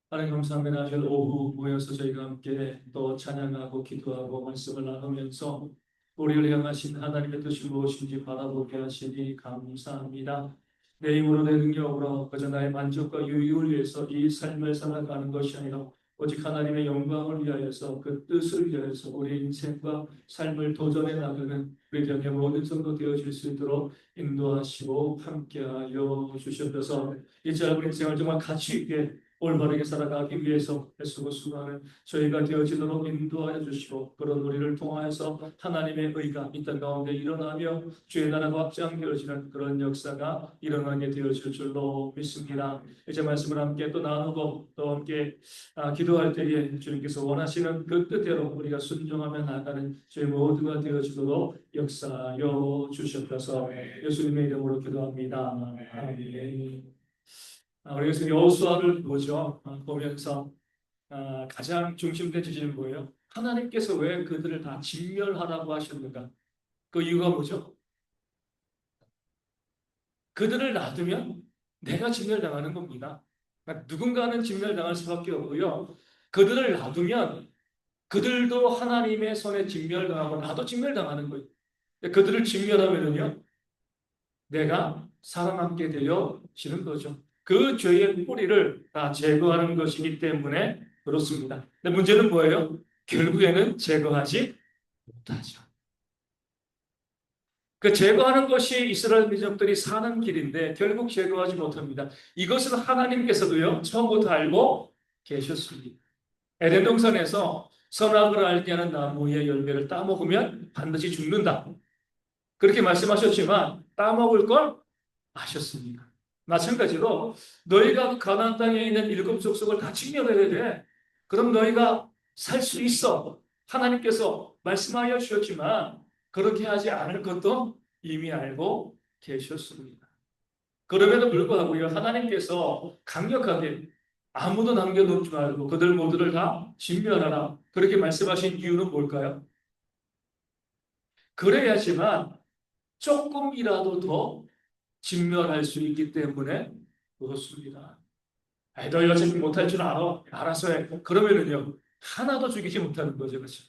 하나님 감사합니다. 오늘 오후 모여서 저희가 함께 또 찬양하고 기도하고 말씀을 나누면서 우리를 향하신 하나님의 뜻이 무엇인지 바라보게 하시니 감사합니다. 내 힘으로 내 능력으로 그저 나의 만족과 유익을 위해서 이 삶을 살아가는 것이 아니라 오직 하나님의 영광을 위하여서 그 뜻을 위하여서 우리 인생과 삶을 도전해 나가는 우리 병의 모든 성도 되어질 수 있도록 인도하시고 함께하여 주시옵소서. 이 짧은 인생을 정말 가치 있게 올바르게 살아가기 위해서 애쓰고 수고하는 저희가 되어지도록 인도하여 주시고, 그런 우리를 통하여서 하나님의 의가 이 땅 가운데 일어나며 주의 나라가 확장되어지는 그런 역사가 일어나게 되어질 줄로 믿습니다. 이제 말씀을 함께 또 나누고 또 함께 기도할 때에 주님께서 원하시는 그 뜻대로 우리가 순종하며 나가는 저희 모두가 되어지도록 역사하여 주시옵소서. 예수님의 이름으로 기도합니다. 아멘. 우리가 지금 여호수아를 보죠. 보면서 가장 중심된 지점은 뭐예요? 하나님께서 왜 그들을 다 진멸하라고 하셨는가? 그 이유가 뭐죠? 그들을 놔두면 내가 진멸당하는 겁니다. 그러니까 누군가는 진멸당할 수밖에 없고요. 그들을 놔두면 그들도 하나님의 손에 진멸당하고 나도 진멸당하는 거예요. 그들을 진멸하면요, 내가 살아남게 되어지는 거죠. 그 죄의 뿌리를 다 제거하는 것이기 때문에 그렇습니다. 근데 문제는 뭐예요? 결국에는 제거하지 못하죠. 그 제거하는 것이 이스라엘 민족들이 사는 길인데 결국 제거하지 못합니다. 이것은 하나님께서도요, 처음부터 알고 계셨습니다. 에덴 동산에서 선악을 알게 하는 나무의 열매를 따먹으면 반드시 죽는다, 그렇게 말씀하셨지만 따먹을 걸 아셨습니다. 마찬가지로 너희가 가나안 땅에 있는 일곱 족속을 다 진멸해야 돼. 그럼 너희가 살 수 있어. 하나님께서 말씀하여 주셨지만 그렇게 하지 않을 것도 이미 알고 계셨습니다. 그럼에도 불구하고요, 하나님께서 강력하게 아무도 남겨놓지 말고 그들 모두를 다 진멸하라, 그렇게 말씀하신 이유는 뭘까요? 그래야지만 조금이라도 더 진멸할 수 있기 때문에 그렇습니다. 너희가 어차피 못할 줄 알아서 해. 그러면은요, 하나도 죽이지 못하는 거죠. 그렇죠?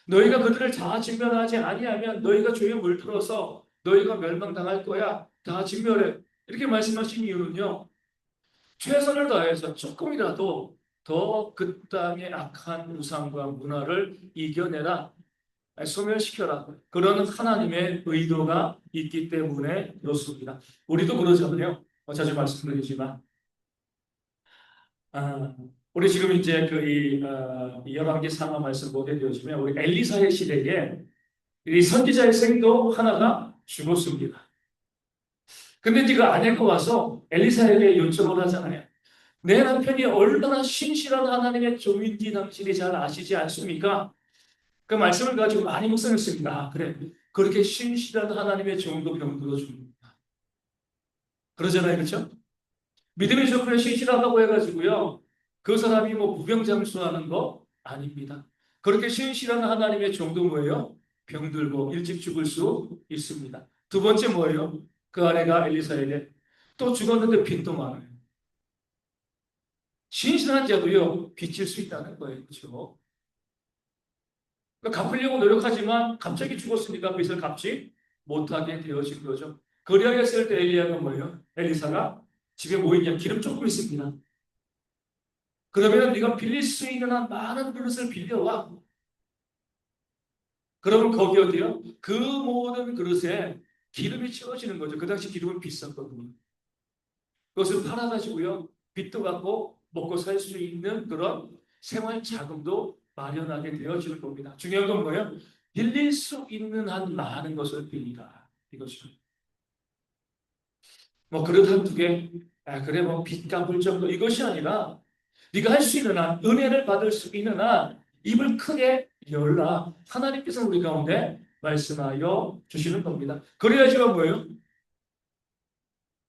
너희가 그들을 다 진멸하지 아니하면 너희가 죄에 물들어서 너희가 멸망당할 거야. 다 진멸해. 이렇게 말씀하신 이유는요, 최선을 다해서 조금이라도 더 그 땅의 악한 우상과 문화를 이겨내라, 소멸시켜라, 그런 하나님의 의도가 있기 때문에 그렇습니다. 우리도 그러잖아요. 자주 말씀드리지만 우리 지금 이제 이 열왕기 상하 말씀 보게 되어지면 우리 엘리사의 시대에 이 선지자의 생도 하나가 죽었습니다. 근데 이제 그 아내가 와서 엘리사에게 요청을 하잖아요. 내 남편이 얼마나 신실한 하나님의 종인지 당신이 잘 아시지 않습니까? 그 말씀을 가지고 많이 묵상했습니다. 그래, 그렇게 신실한 하나님의 종도 병들어 줍니다. 그러잖아요, 그렇죠? 믿음의 조건에 신실하다고 해가지고요, 그 사람이 뭐 무병장수하는 거 아닙니다. 그렇게 신실한 하나님의 종도 뭐예요? 병들고 일찍 죽을 수 있습니다. 두 번째 뭐예요? 그 아내가 엘리사에게 또 죽었는데 빚도 많아요. 신실한 자도요, 빚질 수 있다는 거예요. 그렇죠? 그러니까 갚으려고 노력하지만 갑자기 죽었으니까 빚을 갚지 못하게 되어진 거죠. 그리하였을 때 엘리야가 뭐예요? 엘리사가 집에 뭐 있냐? 기름 조금 있습니다. 그러면 네가 빌릴 수 있는 한 많은 그릇을 빌려와. 그러면 거기 어디요? 그 모든 그릇에 기름이 채워지는 거죠. 그 당시 기름은 비쌌거든요. 그것을 팔아가지고요, 빚도 갚고 먹고 살 수 있는 그런 생활 자금도 마련하게 되어지는 겁니다. 중요한 건 뭐예요? 빌릴 수 있는 한 많은 것을 빌리라. 이것이죠. 뭐 그릇 한두 개, 그래 뭐 빚 갚을 정도 이것이 아니라 네가 할 수 있는 한, 은혜를 받을 수 있는 한 입을 크게 열라. 하나님께서 우리 가운데 말씀하여 주시는 겁니다. 그래야지만 뭐예요?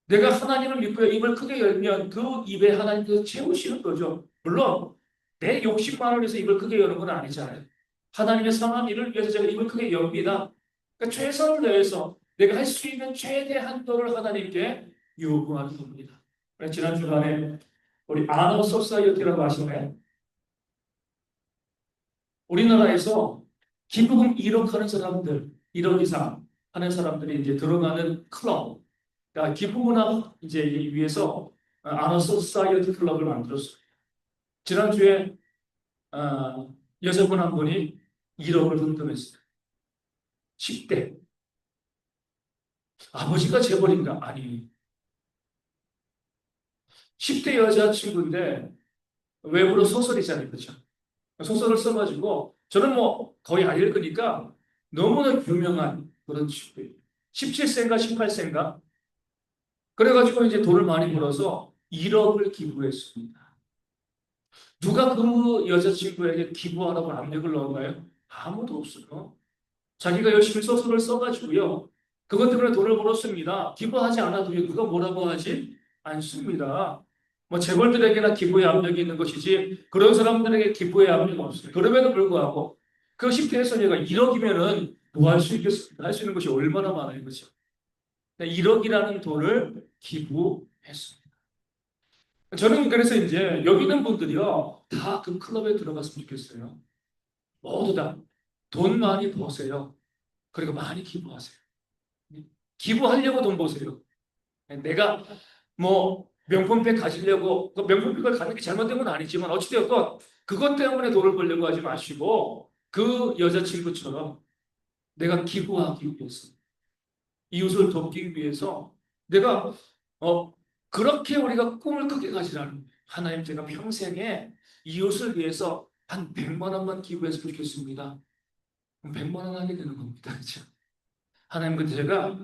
내가 하나님을 믿고 입을 크게 열면 그 입에 하나님께서 채우시는 거죠. 물론 내 욕심만을 위해서 입을 크게 여는 건 아니잖아요. 하나님의 선한 일을 위해서 제가 입을 크게 엽니다. 그러니까 최선을 다해서 내가 할 수 있는 최대 한도를 하나님께 요구하는 겁니다. 지난 주간에 우리 아너 소사이어티라고 아시나요? 우리나라에서 기부금 1억 하는 사람들, 1억 이상 하는 사람들이 이제 들어가는 클럽, 그러니까 기부문화 이제 위해서 아너 소사이어티 클럽을 만들었어요. 지난주에 여자분 한 분이 1억을 든금했어요. 10대. 아버지가 재벌인가? 아니. 10대 여자친구인데 외부로 소설이잖아요. 그렇죠? 소설을 써가지고 저는 뭐 거의 안 읽으니까 너무나 유명한 그런 친구예요. 17세인가 18세인가? 그래가지고 이제 돈을 많이 벌어서 1억을 기부했습니다. 누가 그 여자친구에게 기부하라고 압력을 넣었나요? 아무도 없어요. 자기가 열심히 소설을 써가지고요. 그것 때문에 돈을 벌었습니다. 기부하지 않아도 누가 뭐라고 하지 않습니다. 뭐 재벌들에게나 기부의 압력이 있는 것이지 그런 사람들에게 기부의 압력은 없어요. 그럼에도 불구하고 그 10대에서 얘가 1억이면은 뭐 할 수 있겠습니까? 할 수 있는 것이 얼마나 많아요. 그렇죠? 1억이라는 돈을 기부했습니다. 저는 그래서 이제 여기 있는 분들이요. 다 그 클럽에 들어갔으면 좋겠어요. 모두 다 돈 많이 버세요. 그리고 많이 기부하세요. 기부하려고 돈 버세요. 내가 뭐 명품백 가지려고 그 명품백을 갖는 게 잘못된 건 아니지만 어찌되었건 그것 때문에 돈을 벌려고 하지 마시고 그 여자친구처럼 내가 기부하기 위해서 이웃을 돕기 위해서 내가 그렇게 우리가 꿈을 크게 가지라는 하나님 제가 평생에 이웃을 위해서 한 100만 원만 기부했으면 좋겠습니다. 100만 원 하게 되는 겁니다. 그렇죠? 하나님 근데 제가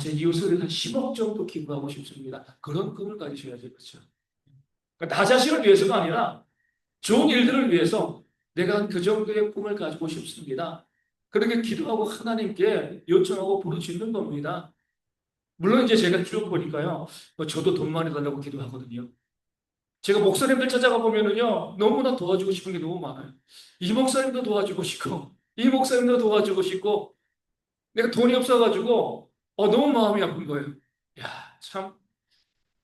제 이웃을 한 10억 정도 기부하고 싶습니다. 그런 꿈을 가지셔야죠. 그렇죠? 그러니까 나 자신을 위해서가 아니라 좋은 일들을 위해서 내가 그 정도의 꿈을 가지고 싶습니다. 그렇게 기도하고 하나님께 요청하고 부르짖는 겁니다. 물론 이제 제가 쭉 보니까요. 저도 돈 많이 달라고 기도하거든요. 제가 목사님들 찾아가 보면은요. 너무나 도와주고 싶은 게 너무 많아요. 이 목사님도 도와주고 싶고 이 목사님도 도와주고 싶고 내가 돈이 없어가지고 너무 마음이 아픈 거예요. 야, 참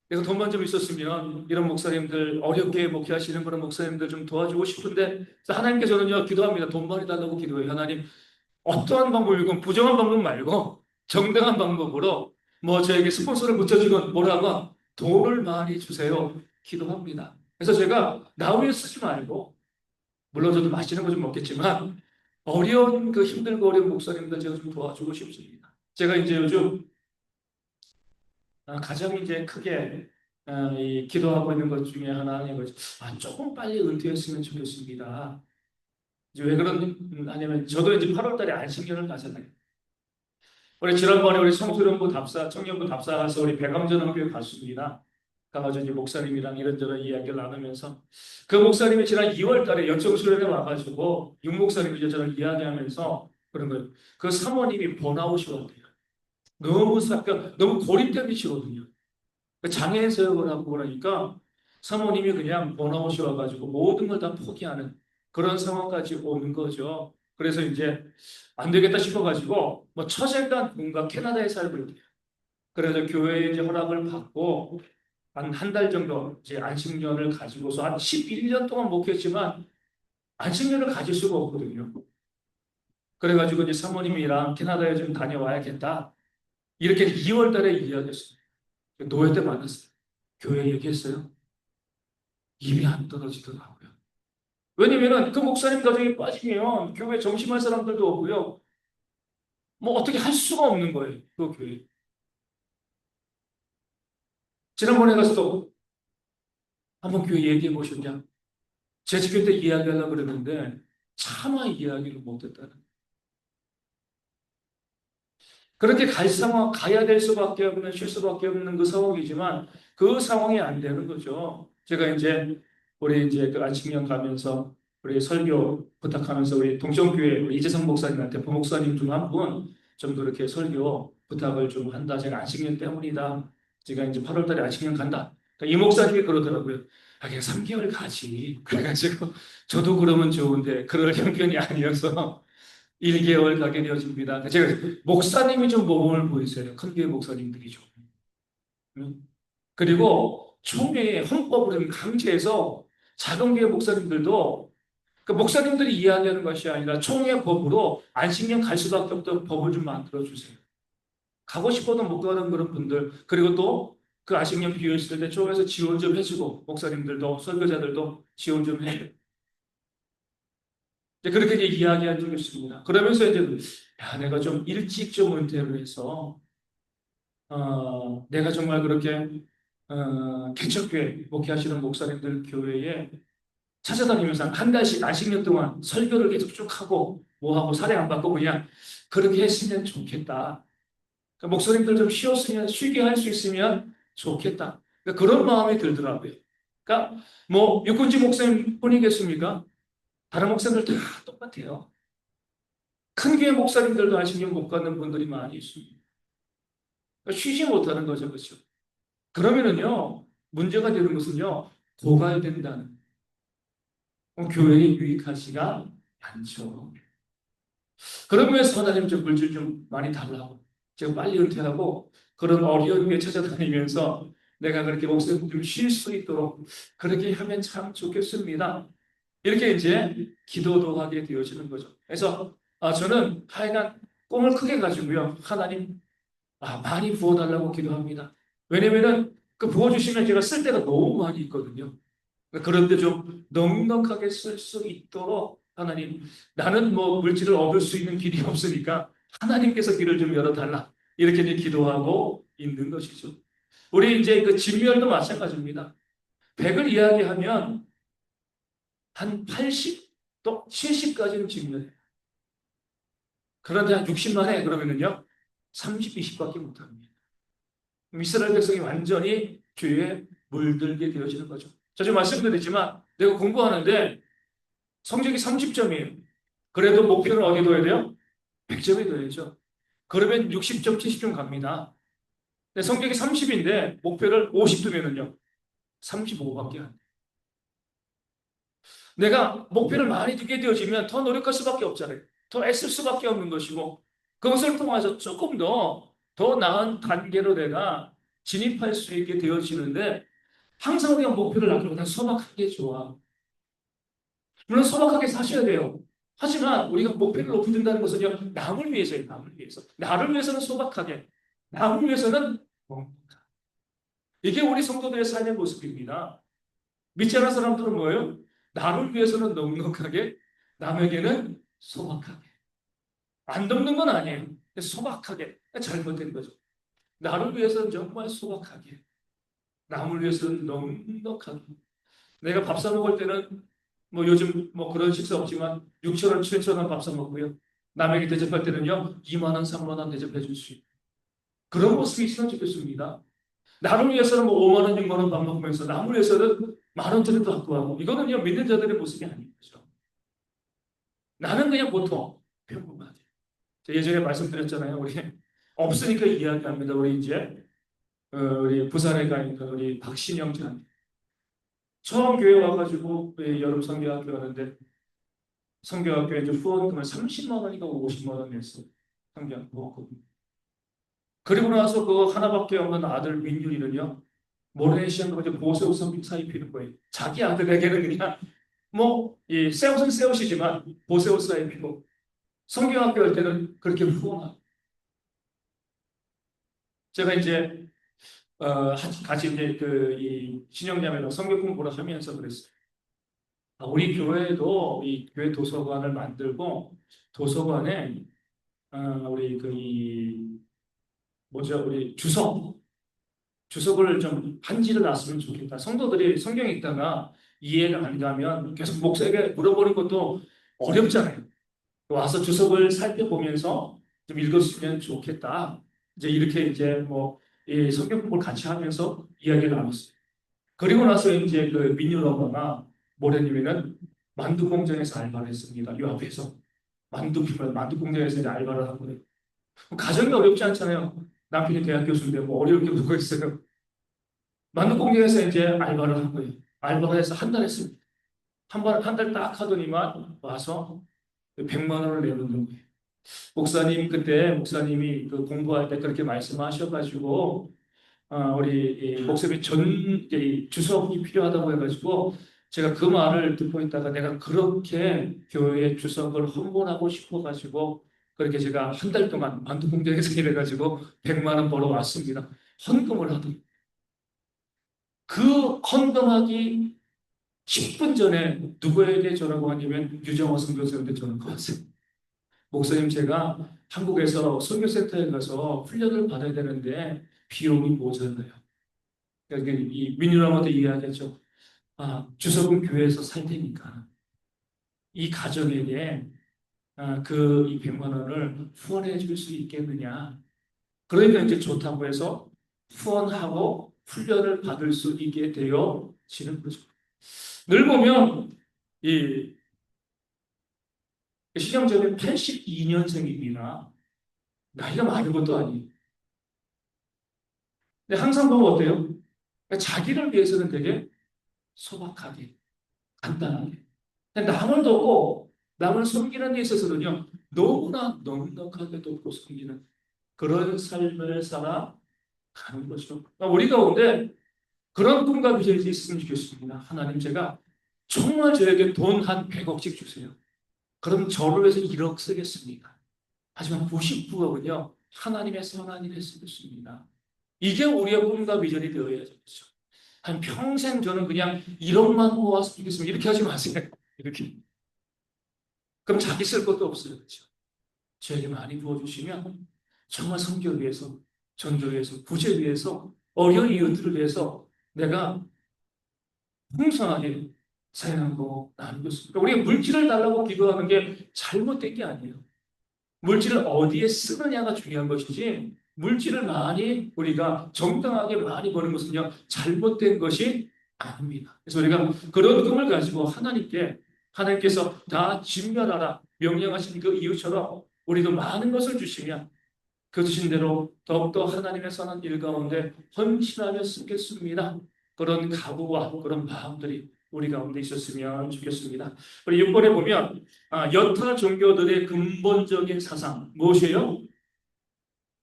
내가 돈만 좀 있었으면 이런 목사님들 어렵게 목회하시는 그런 목사님들 좀 도와주고 싶은데 하나님께 저는요 기도합니다. 돈 많이 달라고 기도해요. 하나님 어떠한 방법이건 부정한 방법 말고 정당한 방법으로 뭐 저에게 스폰서를 붙여주건 뭐라건 돈을 많이 주세요. 기도합니다. 그래서 제가 나 위해 쓰지 말고 물론 저도 맛있는 거 좀 먹겠지만 어려운 그 힘들고 어려운 목사님들 제가 좀 도와주고 싶습니다. 제가 이제 요즘 가장 이제 크게 이 기도하고 있는 것 중에 하나는 이거죠. 조금 빨리 은퇴했으면 좋겠습니다. 이제 왜 그러냐면 저도 이제 8월 달에 안식년을 가잖아요. 우리 지난번에 우리 청소년부 답사, 청년부 답사 가서 우리 백암전학교에 갔습니다. 가가지고 이제 목사님이랑 이런저런 이야기를 나누면서 그 목사님이 지난 2월 달에 연청수련회 와가지고 윤 목사님이 이제 저를 이야기하면서 그런 거예요. 그 사모님이 번아웃이 왔대요. 너무 고립된 위치거든요. 장애인 사역을 하고 그러니까 사모님이 그냥 번아웃이 와가지고 모든 걸 다 포기하는 그런 상황까지 오는 거죠. 그래서 이제 안 되겠다 싶어가지고 뭐 처제가 뭔가 캐나다에 살고 있대요. 그래서 교회에 이제 허락을 받고 한 달 정도 이제 안식년을 가지고서 한 11년 동안 목회했지만 안식년을 가질 수가 없거든요. 그래가지고 이제 사모님이랑 캐나다에 좀 다녀와야겠다. 이렇게 2월 달에 이야기했어요. 노예 때 만났어요. 교회 얘기했어요. 입이 안 떨어지더라고요. 왜냐면은 그 목사님 가정에 빠지면 교회 점심할 사람들도 없고요. 뭐 어떻게 할 수가 없는 거예요. 그 교회. 지난번에 가서도 한번 교회 얘기해 보셨냐? 제 집회 때 이야기하려고 그랬는데 차마 이야기를 못했다는. 그렇게 갈 상황, 가야 될 수밖에 없는, 쉴 수밖에 없는 그 상황이지만 그 상황이 안 되는 거죠. 제가 이제 우리 이제 그 안식년 가면서 우리 설교 부탁하면서 우리 동정교회 우리 이재성 목사님한테 부목사님 중 한 분 좀 그렇게 설교 부탁을 좀 한다. 제가 안식년 때문이다. 제가 이제 8월 달에 안식년 간다. 그러니까 이 목사님이 그러더라고요. 아, 그냥 3개월 가지. 그래가지고 저도 그러면 좋은데 그럴 형편이 아니어서 1개월 가게 되어집니다. 제가 목사님이 좀 모범을 보이세요. 큰 교회 목사님들이 좀. 그리고 총회의 헌법을 강제해서 작은 교회 목사님들도 그 목사님들이 이야기하는 것이 아니라 총회 법으로 안식년 갈 수밖에 없던 법을 좀 만들어 주세요. 가고 싶어도 못 가는 그런 분들 그리고 또 그 안식년 비어 있을 때 총회에서 지원 좀 해주고 목사님들도 설교자들도 지원 좀 해요. 그렇게 이제 이야기한 적이 있습니다. 그러면서 이제 야, 내가 좀 일찍 좀 은퇴를 해서 내가 정말 그렇게 개척교회 목회하시는 목사님들 교회에 찾아다니면서 한 달씩 안식년 동안 설교를 계속 쭉 하고 뭐 하고 사례 안 받고 그냥 그렇게 했으면 좋겠다. 그러니까 목사님들 좀 쉬었으면 쉬게 할 수 있으면 좋겠다. 그러니까 그런 마음이 들더라고요. 그러니까 뭐 육군지 목사님 뿐이겠습니까? 다른 목사님들 다 똑같아요. 큰 교회 목사님들도 안식년 못 갖는 분들이 많이 있습니다. 그러니까 쉬지 못하는 거죠, 그렇죠? 그러면은요 문제가 되는 것은요 고갈된다는 교회에 유익하지가 않죠. 그러면서 하나님 좀 물질 좀 많이 달라고 제가 빨리 은퇴하고 그런 어려운 게 찾아다니면서 내가 그렇게 목숨 좀 쉴 수 있도록 그렇게 하면 참 좋겠습니다. 이렇게 이제 기도도 하게 되어지는 거죠. 그래서 저는 하여간 꿈을 크게 가지고요 하나님 많이 부어달라고 기도합니다. 왜냐면은 그 부어주시면 제가 쓸 데가 너무 많이 있거든요. 그런데 좀 넉넉하게 쓸 수 있도록 하나님, 나는 뭐 물질을 얻을 수 있는 길이 없으니까 하나님께서 길을 좀 열어달라. 이렇게 이제 기도하고 있는 것이죠. 우리 이제 그 진멸도 마찬가지입니다. 100을 이야기하면 한 80, 또 70까지는 진멸해요. 그런데 한 60만 해 그러면은요 30, 20밖에 못합니다. 이스라엘 백성이 완전히 죄에 물들게 되어지는 거죠. 자주 말씀드리지만 내가 공부하는데 성적이 30점이에요. 그래도 목표는 어디 둬야 돼요? 100점이 둬야죠. 그러면 60점, 70점 갑니다. 근데 성적이 30인데 목표를 50 두면은요. 35밖에 안 돼요. 내가 목표를 많이 두게 되어지면 더 노력할 수밖에 없잖아요. 더 애쓸 수밖에 없는 것이고 그것을 통해서 조금 더 나은 단계로 내가 진입할 수 있게 되어지는데 항상 우리가 목표를 낮추고 그냥 소박하게 좋아. 물론 소박하게 사셔야 돼요. 하지만 우리가 목표를 높인다는 것은요, 남을 위해서예요, 남을 위해서. 나를 위해서는 소박하게, 남을 위해서는 이게 우리 성도들의 삶의 모습입니다. 믿지 않는 사람들은 뭐예요? 나를 위해서는 넉넉하게, 남에게는 소박하게. 안 돕는 건 아니에요. 소박하게. 잘못된 거죠. 나를 위해서는 정말 소박하게, 남을 위해서는 넉넉하게. 내가 밥 사 먹을 때는 뭐 요즘 뭐 그런 식사 없지만 6천 원, 7천 원 밥 사 먹고요. 남에게 대접할 때는요 2만 원, 3만 원 대접해 줄 수 있는 그런 모습이 있으면 좋겠습니다. 나를 위해서는 뭐 5만 원, 6만 원 밥 먹으면서 남을 위해서는 만 원짜리도 갖고 하고 이거는요 믿는 자들의 모습이 아닌 거죠. 나는 그냥 보통 평범하게. 예전에 말씀드렸잖아요. 우리 없으니까 이야기합니다. 우리 이제 우리 부산에 가 있는 우리 박신영 장 처음 교회 와가지고 여름 성경학교 하는데 성경학교에 이제 후원금을 30만 원인가 50만 원 냈어요. 성경 후원금. 그리고 나서 그 하나밖에 없는 아들 민율이는요, 모래시안으로 이제 보세옷 선사 입히는 거예요. 자기 아들에게는 그냥 이 새 옷은 새 옷이지만 보세옷 입히고 성경학교 할 때는 그렇게 후원하고. 제가 이제 같이 이제 이 신영자매로 성경 공부를 하면서 그랬어요. 우리 교회도 이 교회 도서관을 만들고 도서관에 우리 이 뭐죠, 우리 주석을 좀 한지를 놨으면 좋겠다. 성도들이 성경 읽다가 이해가 안 가면 계속 목사에게 물어보는 것도 어렵잖아요. 와서 주석을 살펴보면서 좀 읽었으면 좋겠다. 이제 이렇게 이제 이 성경 공부를 같이 하면서 이야기를 나눴어요. 그리고 나서 이제 그 민율 엄마가 모래님에는 만두 공장에서 알바를 했습니다. 요 앞에서 만두 공장에서 이제 알바를 한 거예요. 가정이 어렵지 않잖아요. 남편이 대학 교수인데 뭐 어려울 게 뭐가 있어요. 만두 공장에서 이제 알바를 한 거예요. 알바를 해서 한 달 했습니다. 한 달 딱 하더니만 와서 100만 원을 내는 거예요. 목사님이 그 공부할 때 그렇게 말씀하셔가지고, 우리 이 목사님이 주석이 필요하다고 해가지고, 제가 그 말을 듣고 있다가 내가 그렇게 교회에 주석을 헌본하고 싶어가지고, 그렇게 제가 한 달 동안 만두 공장에서 일해가지고 100만 원 벌어 왔습니다. 헌금을 하던. 그 헌금하기 10분 전에 누구에게 전화가 왔냐면 유정호 선교사님한테 전화가 왔어요. 목사님, 제가 한국에서 선교센터에 가서 훈련을 받아야 되는데 비용이 모자라요. 그러니까 이 민유람한테 이야기했죠. 주석은 교회에서 살 테니까 이 가정에게 이 100만 원을 후원해 줄 수 있겠느냐. 그러니까 이제 좋다고 해서 후원하고 훈련을 받을 수 있게 되어지는 거죠. 늘 보면 이 신영재는 82년생입니다. 나이가 많은 것도 아니에요. 근데 항상 보면 어때요? 그러니까 자기를 위해서는 되게 소박하게, 간단하게. 근데 남을 돕고, 남을 섬기는 데 있어서는요, 너무나 넉넉하게 돕고 섬기는 그런 삶을 살아가는 거죠. 그러니까 우리 가운데 그런 꿈과 비전이 있으면 좋겠습니다. 하나님, 제가 정말 저에게 돈 한 100억씩 주세요. 그럼 저를 위해서 1억 쓰겠습니다. 하지만 99억은요, 하나님의 선한 일에 쓰겠습니다. 이게 우리의 꿈과 비전이 되어야죠. 한 평생 저는 그냥 1억만 모아서 주겠습니다. 이렇게 하지 마세요. 이렇게. 그럼 자기 쓸 것도 없어요. 그렇죠? 저에게 많이 부어주시면 정말 선교 위해서, 전도 위해서, 구제 위해서, 어려운 이웃들을 위해서 내가 풍성하게 사용하고 나누겠습니다. 우리가 물질을 달라고 기도하는 게 잘못된 게 아니에요. 물질을 어디에 쓰느냐가 중요한 것이지, 물질을 많이 우리가 정당하게 많이 버는 것은요, 잘못된 것이 아닙니다. 그래서 우리가 그런 꿈을 가지고 하나님께서 다 진멸하라 명령하신 그 이유처럼 우리도 많은 것을 주시면 그 주신 대로 더욱더 하나님의 선한 일 가운데 헌신하며 쓰겠습니다. 그런 각오와 그런 마음들이 우리 가운데 있었으면 좋겠습니다. 우리 6번에 보면 여타 종교들의 근본적인 사상 무엇이에요?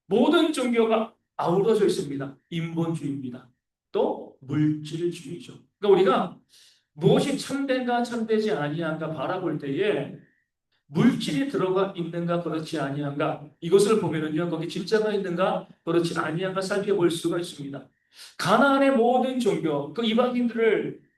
모든 종교가 아우러져 있습니다. 인본주의입니다. 또 물질주의죠. 그러니까 우리가 무엇이 참된가 참되지 아니한가 바라볼 때에 물질이 들어가 있는가 그렇지 아니한가 이것을 보면은요 거기 진짜가 있는가 그렇지 아니한가 살펴볼 수가 있습니다. 가나안의 모든 종교 그 이방인들을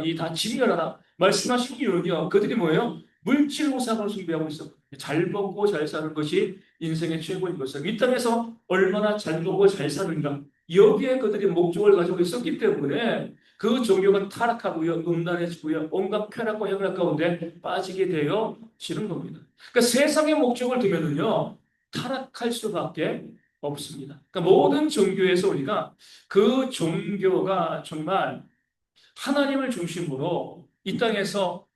이 다 진멸하라 말씀하신 이유는요 그들이 뭐예요? 물질 우상을 숭배하고 있어. 잘 먹고 잘 사는 것이 인생의 최고인 것이다. 이 땅에서 얼마나 잘 먹고 잘 사는가 여기에 그들이 목적을 가지고 있었기 때문에 그 종교가 타락하고요, 음란해지고요, 온갖 쾌락과 향락 가운데 빠지게 되어지는 겁니다. 그러니까 세상의 목적을 두면은요, 타락할 수밖에 없습니다. 그러니까 모든 종교에서 우리가 그 종교가 정말 하나님을 중심으로 이 땅에서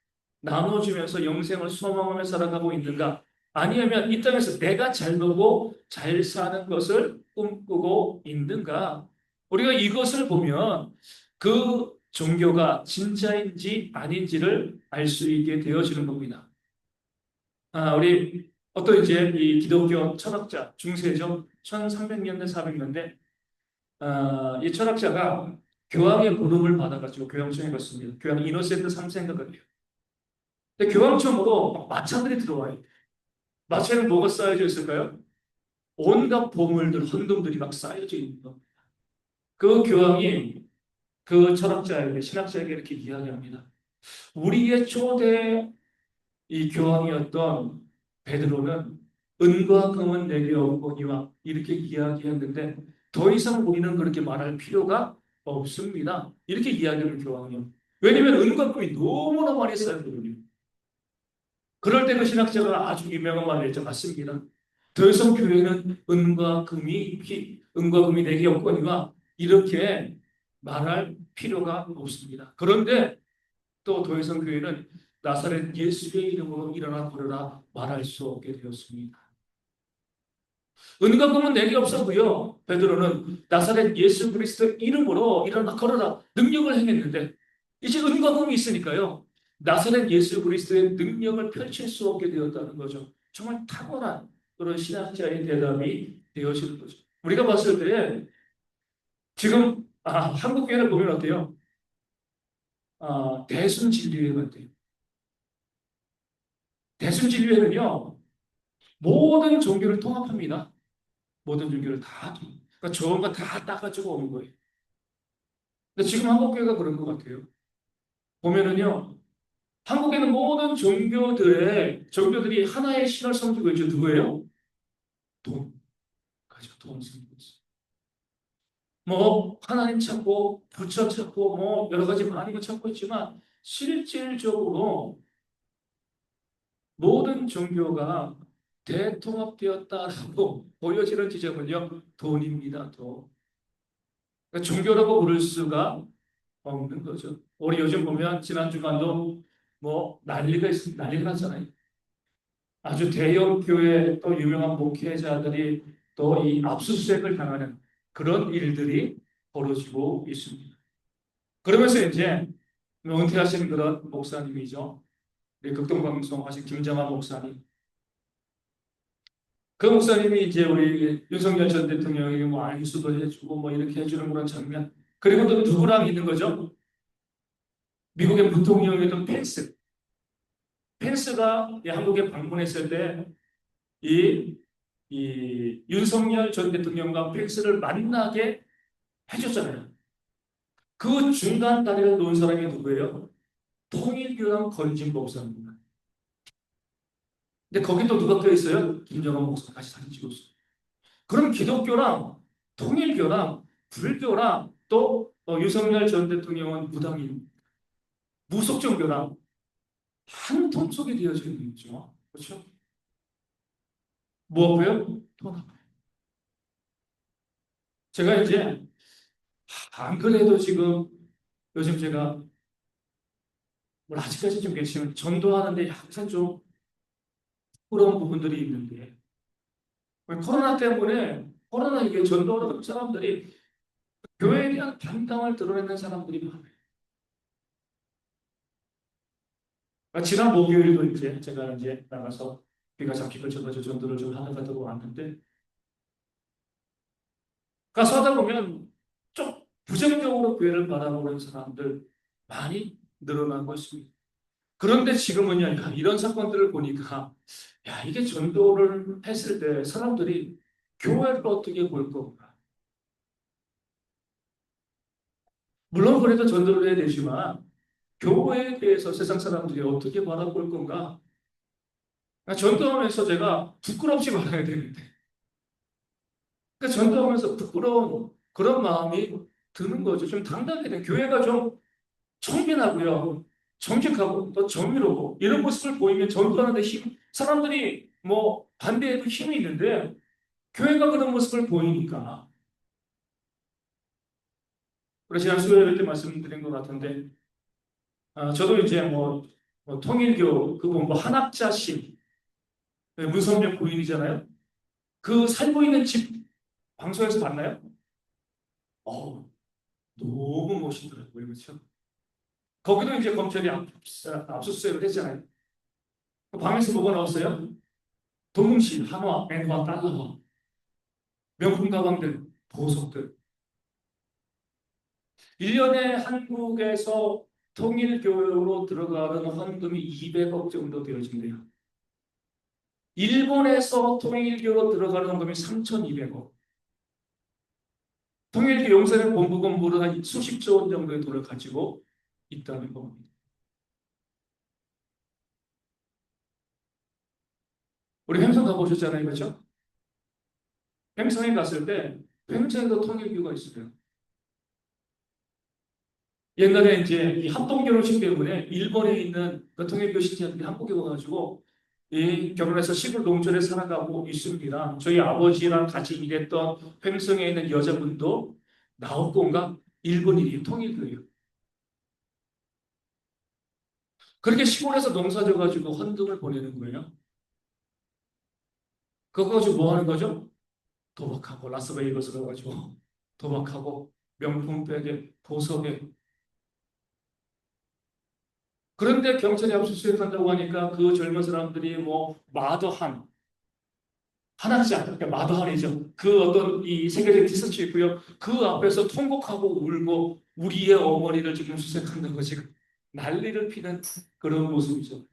나눠주면서 영생을 소망하며 살아가고 있는가? 아니면 이 땅에서 내가 잘 먹고 잘 사는 것을 꿈꾸고 있는가? 우리가 이것을 보면 그 종교가 진짜인지 아닌지를 알 수 있게 되어지는 겁니다. 우리 어떤 이제 이 기독교 철학자 중세죠. 1300년대, 400년대 이 철학자가 교황의 부름을 받아가지고 교황청에 갔습니다. 교황 이노센트 3세인가 그래요. 근데 교황청으로 막 마차들이 들어와요. 마차에는 뭐가 쌓여져 있을까요? 온갖 보물들, 헌금들이 막 쌓여져 있는 거. 그 교황이 그 철학자에게, 신학자에게 이렇게 이야기합니다. 우리의 초대 이 교황이었던 베드로는 은과 금은 내게 없거니와 이렇게 이야기했는데 더 이상 우리는 그렇게 말할 필요가 없습니다. 이렇게 이야기하는 교황이요. 왜냐하면 은과 금이 너무나 많이 쌓였거든요. 그럴 때 그 신학자가 아주 유명한 말을 했죠. 맞습니다. 더 이상 교회는 은과 금이 내게 없거니와 이렇게 말할 필요가 없습니다. 그런데 또 더 이상 교회는 나사렛 예수의 이름으로 일어나 버려라 말할 수 없게 되었습니다. 은과 금은 내게 없었고요. 베드로는 나사렛 예수 그리스도 이름으로 일어나 걸어라 능력을 행했는데 이제 은과 금이 있으니까요. 나사렛 예수 그리스도의 능력을 펼칠 수 없게 되었다는 거죠. 정말 탁월한 그런 신학자의 대답이 되어지는 거죠. 우리가 봤을 때 지금 한국 교회를 보면 어때요? 대순진리회 같아요. 대순진리회는요. 모든 종교를 통합합니다. 모든 종교를 다 통합. 그러니까 좋은 거 다 따가지고 오는 거예요. 근데 지금 한국교회가 그런 것 같아요. 보면은요, 한국에는 모든 종교들이 하나의 신을 섬기고 있죠. 누구예요? 돈. 그죠. 돈 섬기고 있어요. 뭐, 하나님 찾고, 부처 찾고, 뭐, 여러 가지 많은 거 찾고 있지만, 실질적으로 모든 종교가 대통합되었다라고 보여지는 지점은요, 돈입니다. 돈. 그러니까 종교라고 부를 수가 없는 거죠. 우리 요즘 보면 지난 주간도 뭐 난리가 났잖아요. 아주 대형 교회 또 유명한 목회자들이 또 이 압수수색을 당하는 그런 일들이 벌어지고 있습니다. 그러면서 이제 은퇴하신 그런 목사님이죠. 우리 극동방송 하신 김정한 목사님. 그 목사님이 이제 우리 윤석열 전 대통령에게 뭐 안수도 해주고 뭐 이렇게 해주는 그런 장면. 그리고 또 누구랑 있는 거죠? 미국의 부통령이었던 펜스. 펜스가 한국에 방문했을 때 이 윤석열 전 대통령과 펜스를 만나게 해줬잖아요. 그 중간 다리를 놓은 사람이 누구예요? 통일교랑 건진 목사입니다. 근데 거기 또 누가 껴있어요? 김정은 목사 같이 사진 찍었어요. 그럼 기독교랑 통일교랑 불교랑 또 윤석열 전 대통령은 무당인 무속종교랑 한 통 속에 되어져 있는 거죠. 그렇죠? 뭐고요? 통합. 제가 이제 안 그래도 지금 요즘 제가 뭐 아직까지 좀 계시면 전도하는데 약간 좀 부러운 부분들이 있는데 코로나 때문에 코로나 이게 전도하는 사람들이 교회에 대한 반감을 드러내는 사람들이 많아요. 지난 목요일도 이제 제가 이제 나가서 비가 잠시 그쳐가지고 전도를 좀 하다가 들어왔는데 가서 하다 보면 좀 부정적으로 교회를 바라보는 사람들 많이 늘어나고 있습니다. 그런데 지금은요, 야, 이런 사건들을 보니까, 야, 이게 전도를 했을 때 사람들이 교회를 어떻게 볼 건가? 물론 그래도 전도를 해야 되지만, 교회에 대해서 세상 사람들이 어떻게 바라볼 건가? 그러니까 전도하면서 제가 부끄럽지 말아야 되는데, 그러니까 전도하면서 부끄러운 그런 마음이 드는 거죠. 좀 당당해야 돼. 교회가 좀 청빈하고요. 정직하고 또 정의로고 이런 모습을 보이면 전도하는 데 사람들이 뭐 반대해도 힘이 있는데 교회가 그런 모습을 보이니까 그래서 지난 수요일 때 말씀드린 것 같은데 저도 이제 뭐 통일교 그분 뭐 한학자씨 문선명 부인이잖아요. 그 살고 있는 집 방송에서 봤나요? 어 너무 멋있더라고요. 그렇죠? 거기도 이제 검찰이 압수수색을 했잖아요. 방에서 뭐가 나왔어요? 동실, 한화, 엔화, 달러, 명품 가방들, 보석들. 1년에 한국에서 통일교회로 들어가는 헌금이 200억 정도 되어진대요. 일본에서 통일교로 들어가는 헌금이 3,200억. 통일교 용사는 본부건물은 한 수십조 원 정도의 돈을 가지고 있다는 겁니다. 우리 횡성 가보셨잖아요, 그렇죠? 횡성에 갔을 때 횡성에도 통일교가 있어요. 옛날에 이제 이 합동 결혼식 때문에 일본에 있는 그 통일교 신자들이 한국에 와가지고 이 결혼해서 시골 농촌에 살아가고 있습니다. 저희 아버지랑 같이 일했던 횡성에 있는 여자분도 나오건가 일본인이 통일교예요. 그렇게 시골에서 농사 져가지고 헌금을 보내는 거예요. 그거 가지고 뭐 하는 거죠? 도박하고 라스베이거스 가가지고 도박하고 명품백에 보석에 그런데 경찰이 압수수색한다고 하니까 그 젊은 사람들이 뭐 마더한 하나지 않을까 마더한이죠. 그 어떤 이 세계적인 티셔츠 있고요. 그 앞에서 통곡하고 울고 우리의 어머니를 지금 수색한다고 지금 난리를 피는 그런 모습이죠.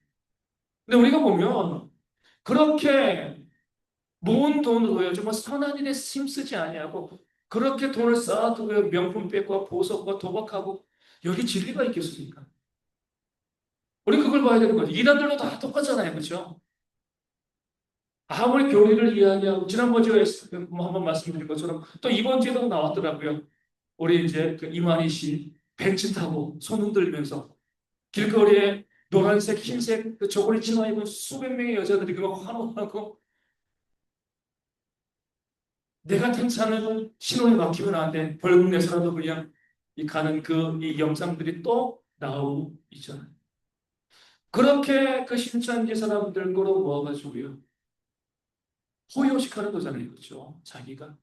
근데 우리가 보면 그렇게 모은 돈으로요 정말 선한 일에 힘쓰지 아니하고 그렇게 돈을 쌓아두고 명품백과 보석과 도박하고 여기 진리가 있겠습니까? 우리 그걸 봐야 되는 거죠. 이단들도 다 똑같잖아요, 그렇죠? 아무리 교리를 이야기하고 지난번 주에 뭐 한번 말씀드린 것처럼 또 이번 주에도 나왔더라고요. 우리 이제 그 이만희 씨 벤츠 타고 손 흔들면서 길거리에 노란색, 흰색 그 저고리 치마 입은 수백 명의 여자들이 그거 환호하고 내 같은 차는 신호에 막히면 안 돼. 벌금 내서라도 그냥 이 가는 그 이 영상들이 또 나오고 있잖아요. 그렇게 그 신천지 사람들 거로 모아가지고요. 호의호식하는 거잖아요. 그렇죠? 자기가.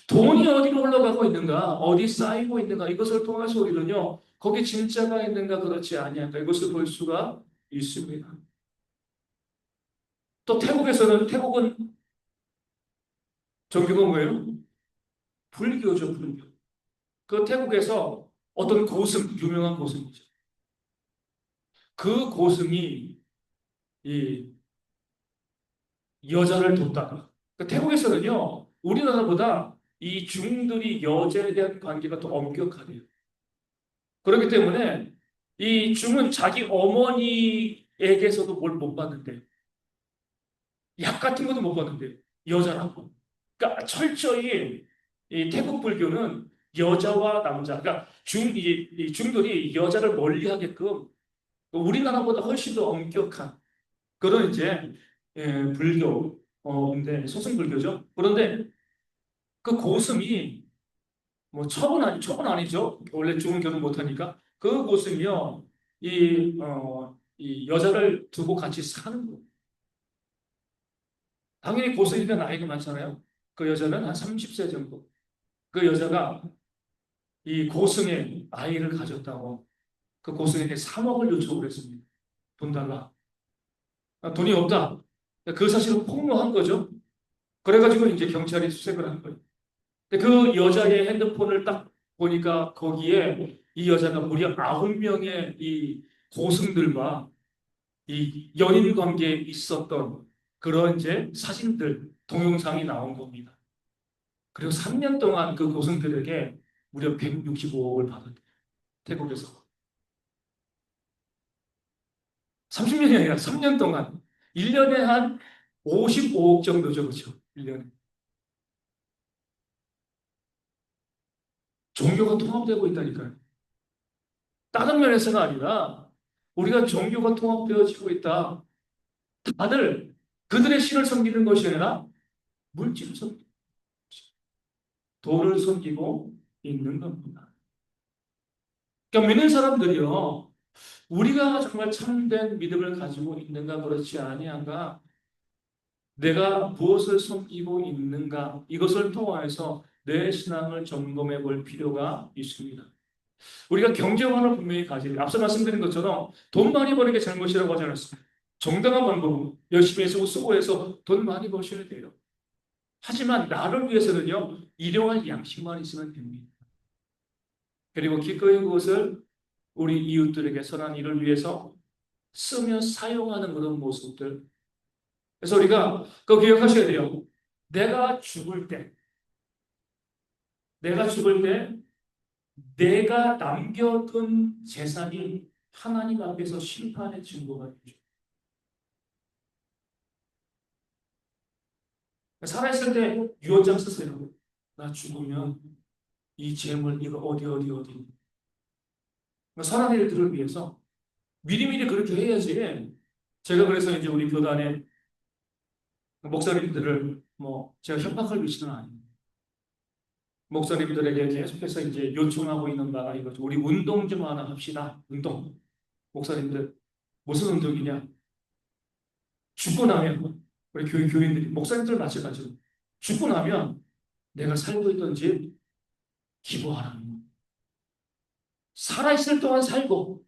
돈이 어디로 흘러가고 있는가, 어디 쌓이고 있는가, 이것을 통해서 우리는요, 거기 진짜가 있는가, 그렇지 아니한가, 이것을 볼 수가 있습니다. 또 태국은 종교가 뭐예요? 불교죠, 불교. 그 태국에서 어떤 고승, 유명한 고승이죠. 그 고승이 이 여자를 뒀다가, 그 태국에서는요, 우리나라보다 이 중들이 여자에 대한 관계가 더 엄격하대요. 그렇기 때문에 이 중은 자기 어머니에게서도 뭘 못 받는데 약 같은 것도 못 받는데 여자라고. 그러니까 철저히 이 태국 불교는 여자와 남자, 그러니까 이 중들이 여자를 멀리하게끔 우리나라보다 훨씬 더 엄격한 그런 이제 불교인데 소승 불교죠. 그런데 그 고승이 뭐 첩은 아니죠. 원래 중은 결혼 못하니까 그 고승이요 이 여자를 두고 같이 사는 거예요. 당연히 고승이가 나이가 많잖아요. 그 여자는 한 30세 정도. 그 여자가 이 고승의 아이를 가졌다고 그 고승에게 3억을 요청을 했습니다. 돈 달라. 아, 돈이 없다. 그 사실을 폭로한 거죠. 그래가지고 이제 경찰이 수색을 한 거예요. 근데 그 여자의 핸드폰을 딱 보니까 거기에 이 여자가 무려 9명의 이 고승들과 이 연인 관계에 있었던 그런 이제 사진들, 동영상이 나온 겁니다. 그리고 3년 동안 그 고승들에게 무려 165억을 받은 태국에서. 30년이 아니라 3년 동안. 1년에 한 55억 정도죠, 그렇죠? 1년에. 종교가 통합되고 있다니까요. 다른 면에서가 아니라 우리가 종교가 통합되어지고 있다. 다들 그들의 신을 섬기는 것이 아니라 물질을 섬기고 돈을 섬기고 있는 겁니다. 그러니까 믿는 사람들이요. 우리가 정말 참된 믿음을 가지고 있는가 그렇지 아니한가 내가 무엇을 섬기고 있는가 이것을 통해서 내 신앙을 점검해 볼 필요가 있습니다. 우리가 경제관을 분명히 가지고 앞서 말씀드린 것처럼 돈 많이 버는 게 잘못이라고 하지 않았습니다. 정당한 방법으로 열심히 해서 수고해서 돈 많이 버셔야 돼요. 하지만 나를 위해서는요, 일용할 양식만 있으면 됩니다. 그리고 기꺼이 그것을 우리 이웃들에게 선한 일을 위해서 쓰며 사용하는 그런 모습들. 그래서 우리가 그거 기억하셔야 돼요. 내가 죽을 때, 내가 죽을 때 내가 남겨둔 재산이 하나님 앞에서 심판의 증거가 되죠. 살아있을 때 유언장 쓰세요. 나 죽으면 이 재물 이거 어디 선한 일들을 위해서 미리미리 그렇게 해야지. 제가 그래서 이제 우리 교단에 목사님들을 제가 협박할 위치는 아닙니다. 목사님들에게 계속해서 이제 요청하고 있는 바가 이거죠. 우리 운동 좀 하나 합시다. 운동. 목사님들 무슨 운동이냐? 죽고 나면 우리 교인들이 목사님들 마찬가지로 죽고 나면 내가 살고 있던 집 기부하라는 거예요. 살아있을 동안 살고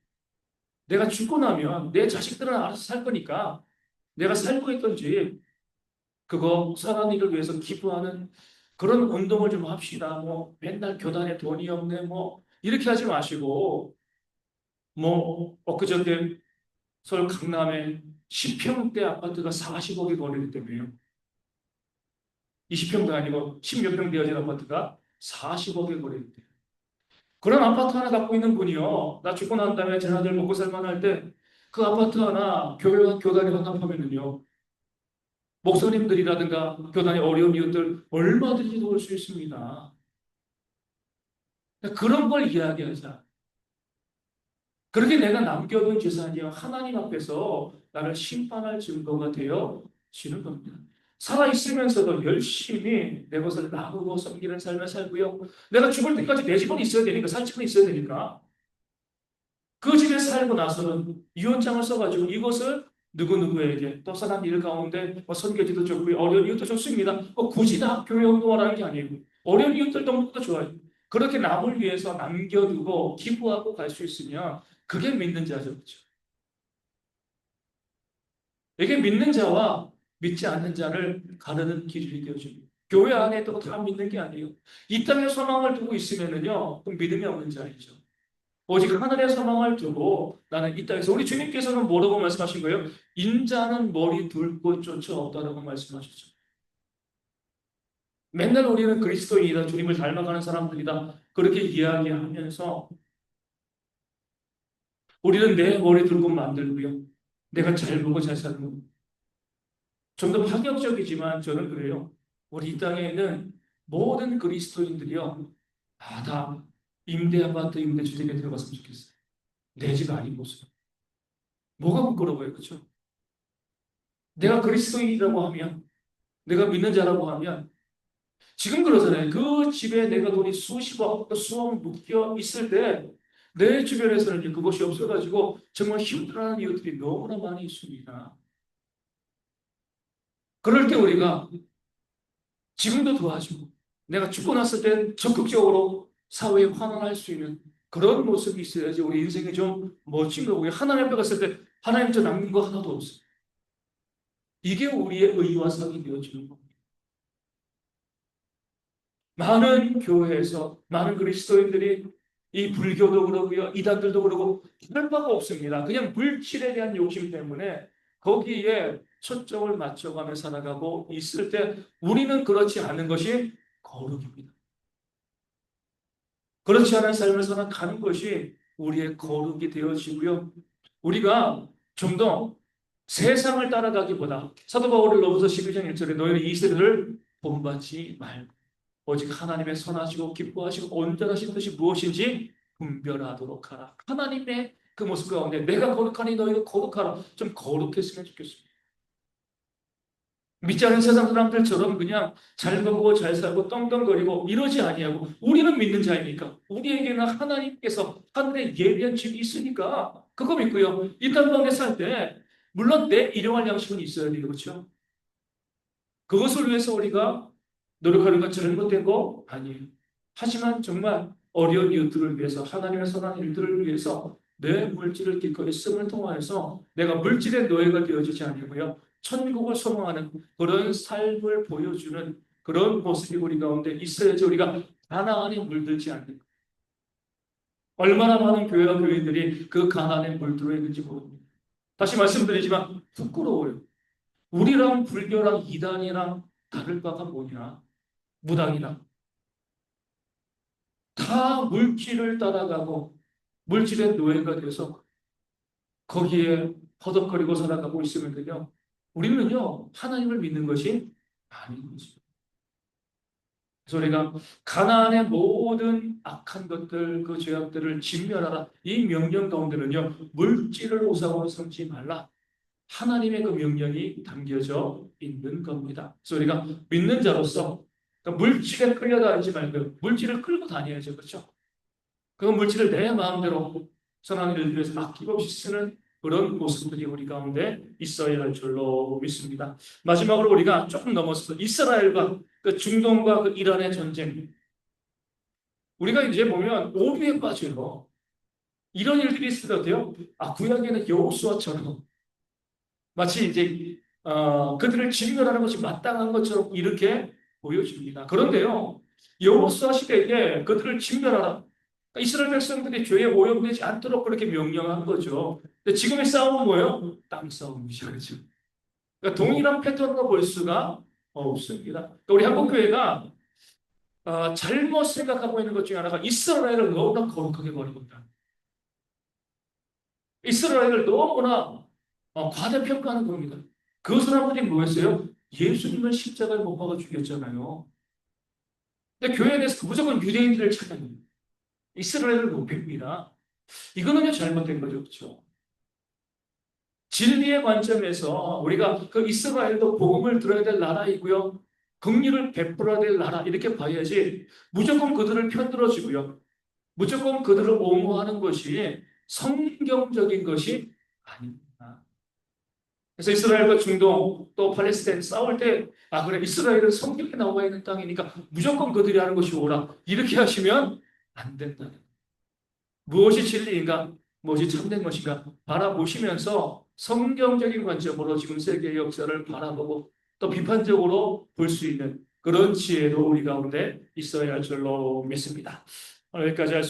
내가 죽고 나면 내 자식들은 알아서 살 거니까 내가 살고 있던 집 그거 선한 일을 위해서 기부하는 그런 운동을 좀 합시다. 맨날 교단에 돈이 없네. 이렇게 하지 마시고 엊그저께 서울 강남에 10평대 아파트가 40억이 거래됐 때문에요. 20평도 아니고 10몇 평 되어진 아파트가 40억에 거래됐대요. 그런 아파트 하나 갖고 있는 분이요. 나 죽고 난 다음에 자녀들 먹고 살만할 때 그 아파트 하나 교단에 헌납하면은요. 목사님들이라든가 교단의 어려운 이웃들 얼마든지 도울 수 있습니다. 그런 걸 이야기하자. 그렇게 내가 남겨둔 재산이 하나님 앞에서 나를 심판할 증거가 되어 지는 겁니다. 살아있으면서도 열심히 내 것을 나누고 섬기는 삶을 살고요. 내가 죽을 때까지 내 집은 있어야 되니까, 살 집은 있어야 되니까. 그 집에 살고 나서는 유언장을 써가지고 이것을 누구누구에게 또 선한 일 가운데 선교지도 좋고요. 어려운 이웃도 좋습니다. 굳이 다 교회 운동하라는 게 아니고 어려운 이웃들 너무도 좋아요. 그렇게 남을 위해서 남겨두고 기부하고 갈 수 있으면 그게 믿는 자죠. 그렇죠? 이게 믿는 자와 믿지 않는 자를 가르는 기준이 되어줍니다. 교회 안에도 다 믿는 게 아니에요. 이 땅에 소망을 두고 있으면은요, 그럼 믿음이 없는 자이죠. 오직 하늘의 소망을 두고 나는 이 땅에서 우리 주님께서는 뭐라고 말씀하신 거예요? 인자는 머리 둘 곳조차 없다라고 말씀하셨죠. 맨날 우리는 그리스도인이다, 주님을 닮아가는 사람들이다 그렇게 이야기하면서 우리는 내 머리 둘곳 만들고요. 내가 잘 보고 잘 살고 좀 더 파격적이지만 저는 그래요. 우리 이 땅에 있는 모든 그리스도인들이요. 다 임대 아파트 임대 주택에 들어갔으면 좋겠어요. 내 집 아니고서. 뭐가 부끄러워요. 그렇죠? 내가 그리스도인이라고 하면 내가 믿는 자라고 하면 지금 그러잖아요. 그 집에 내가 돈이 수십억, 또 수억 묶여 있을 때 내 주변에서는 이제 그것이 없어가지고 정말 힘들어하는 이웃들이 너무나 많이 있습니다. 그럴 때 우리가 지금도 도와주고 내가 죽고 났을 때 적극적으로 사회에 환원할 수 있는 그런 모습이 있어야지 우리 인생이 좀 멋진 거고요. 하나님 앞에 갔을 때 하나님 저 남긴 거 하나도 없어요. 이게 우리의 의와 상이 되어지는 겁니다. 많은 교회에서 많은 그리스도인들이 이 불교도 그러고요. 이단들도 그러고 할 바가 없습니다. 그냥 물질에 대한 욕심 때문에 거기에 초점을 맞춰가며 살아가고 있을 때 우리는 그렇지 않은 것이 거룩입니다. 그렇지 않은 삶을 살아가는 것이 우리의 거룩이 되어지고요. 우리가 좀 더 세상을 따라가기보다 사도 바울을 넘어서 12장 1절에 너희는 이 세대를 본받지 말고 오직 하나님의 선하시고 기뻐하시고 온전하신 뜻이 무엇인지 분별하도록 하라. 하나님의 그 모습 가운데 내가 거룩하니 너희도 거룩하라. 좀 거룩했으면 좋겠습니다. 믿지 않은 세상 사람들처럼 그냥 잘 먹고 잘 살고 떵떵거리고 이러지 아니하고 우리는 믿는 자이니까 우리에게는 하나님께서 하늘에 예비한 집이 있으니까 그거 믿고요. 이 땅 가운데 살 때 물론 내 일용할 양식은 있어야 돼요. 그렇죠? 그것을 위해서 우리가 노력하는 건 잘못된 거 아니에요. 하지만 정말 어려운 이웃들을 위해서 하나님의 선한 일들을 위해서 내 물질을 기꺼이 쓰임을 통하여서 내가 물질의 노예가 되어지지 아니고요. 천국을 소망하는 그런 삶을 보여주는 그런 모습이 우리 가운데 있어야지 우리가 가나안에 물들지 않는 얼마나 많은 교회와 교인들이 그 가나안에 물들어 있는지 모릅니다. 다시 말씀드리지만 부끄러워요. 우리랑 불교랑 이단이랑 다를 바가 뭐냐? 무당이랑 다 물질을 따라가고 물질의 노예가 돼서 거기에 허덕거리고 살아가고 있으면요. 우리는요, 하나님을 믿는 것이 아닌 거죠. 그래서 우리가 가나안의 모든 악한 것들, 그 죄악들을 진멸하라. 이 명령 가운데는요, 물질을 우상으로 삼지 말라. 하나님의 그 명령이 담겨져 있는 겁니다. 그래서 우리가 믿는 자로서 그러니까 물질에 끌려다니지 말고 물질을 끌고 다녀야죠. 그렇죠? 그 물질을 내 마음대로 선한 일을 위해서 아낌없이 쓰는 그런 모습들이 우리 가운데 있어야 할 줄로 믿습니다. 마지막으로 우리가 조금 넘어서 이스라엘과 그 중동과 그 이란의 전쟁. 우리가 이제 보면 오류에 빠져요. 이런 일들이 있을 것 같아요. 구약에는 여호수아처럼 마치 이제 그들을 진멸하는 것이 마땅한 것처럼 이렇게 보여집니다. 그런데요, 여호수아 시대에 그들을 진멸하라. 그러니까 이스라엘 백성들이 죄에 오염되지 않도록 그렇게 명령한 거죠. 근데 지금의 싸움은 뭐예요? 땅 싸움이죠. 그렇죠? 그러니까 동일한 패턴으로 볼 수가 없습니다. 그러니까 우리 한국교회가 잘못 생각하고 있는 것 중에 하나가 이스라엘을 너무나 거룩하게 버립니다. 이스라엘을 너무나 과대평가하는 겁니다. 그 사람들이 뭐였어요? 예수님을 십자가에 못 박아 죽였잖아요. 근데 교회에 대해서 무조건 유대인들을 찾아내요. 이스라엘을 높입니다. 이거는요 잘못된 거죠. 그렇죠? 진리의 관점에서 우리가 그 이스라엘도 복음을 들어야 될 나라이고요. 긍휼을 베풀어야 될 나라 이렇게 봐야지 무조건 그들을 편들어주고요. 무조건 그들을 옹호하는 것이 성경적인 것이 아닙니다. 그래서 이스라엘과 중동 또 팔레스타인 싸울 때 그래 이스라엘은 성경에 나와 있는 땅이니까 무조건 그들이 하는 것이 옳아 이렇게 하시면 안 된다는 거예요. 무엇이 진리인가 무엇이 참된 것인가 바라보시면서 성경적인 관점으로 지금 세계의 역사를 바라보고 또 비판적으로 볼 수 있는 그런 지혜도 우리 가운데 있어야 할 줄로 믿습니다. 오늘 여기까지 할 수